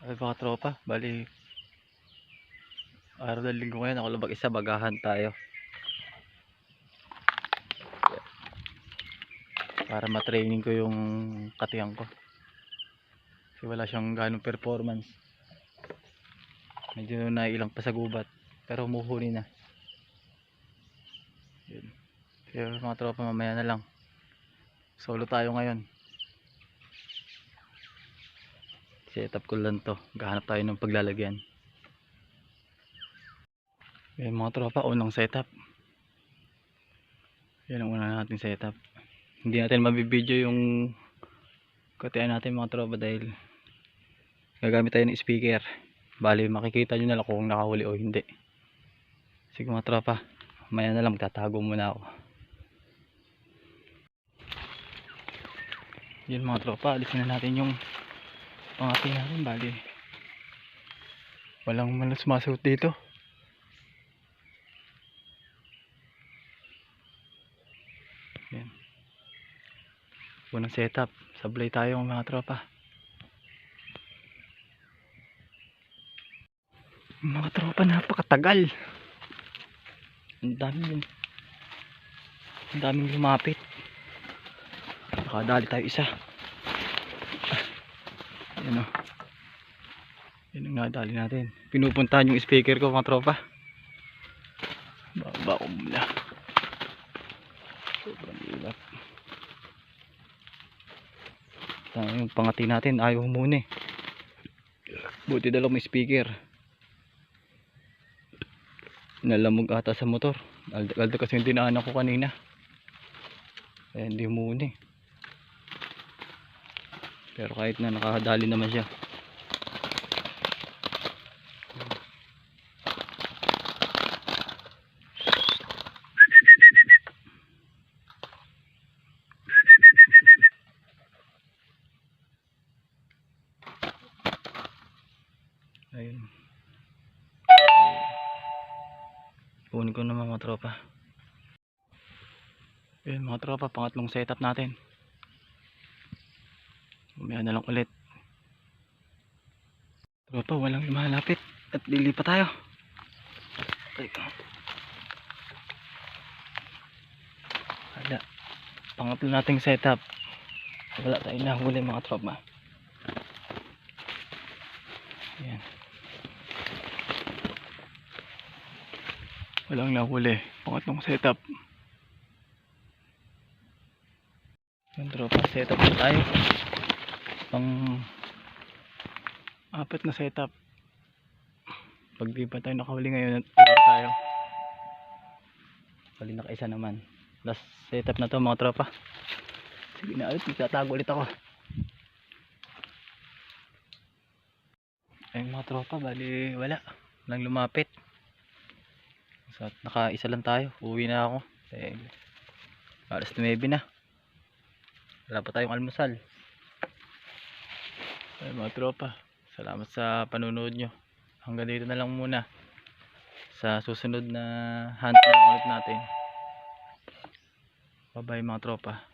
Ay mga tropa, bali araw ng linggo ngayon, ako lang mag-isa, bagahan tayo para matraining ko yung katiyan ko kasi wala siyang ganong performance, medyo nailang pa sa gubat pero umuhuni na. Yun. Kaya mga tropa, mamaya na lang, solo tayo ngayon, set up ko lang to, gahanap tayo ng paglalagyan. Yan mga tropa, unang setup, yan ang una natin setup. Hindi natin mabibideo yung katiyan natin mga tropa dahil gagamit tayo ng speaker. Bali makikita nyo na lang kung nakahuli o hindi. Sige mga tropa, maya na lang, tatago muna ako. Yan mga tropa, alisin na natin yung pangati natin. Bali walang malas masuot dito. Yan, unang setup, sablay tayo mga tropa. Mga tropa, napakatagal, ang daming lumapit. Nakadali tayo isa. Yan o, yan ang nadali natin. Pinupuntahan yung speaker ko mga tropa. Baba ko muna, sobrang ilap. Yung pangati natin ayaw muna eh. Buti dalaw may speaker. Nalamog ata sa motor. Alda kasi yung dinaanan ko kanina, kaya hindi muna eh. Pero kahit na nakadali naman siya. Ayun, kunin ko naman mga tropa. Ayun mga tropa, pangatlong setup natin. Mamaya na lang ulit. Tropa, walang lumalapit at lilipat tayo. Teka, wala, pangatlo nating setup, wala tayong nahuli mga tropa. Ayan, walang nahuli, pangatlong setup. Yan tropa, setup na tayo, pang apat na setup. Pag di pa tayo nakahuli ngayon, tayo bali nakaisa naman. Last setup na to mga tropa. Sige na ulit, magtatago ulit ako. Ayun mga tropa, bali walang lumapit. So, nakaisa lang tayo, uwi na ako. Alas 9 na, wala pa tayong almusal. Ayun mga tropa, salamat sa panunood nyo. Hanggang dito na lang muna. Sa susunod na hunt na ulit natin. Bye bye mga tropa.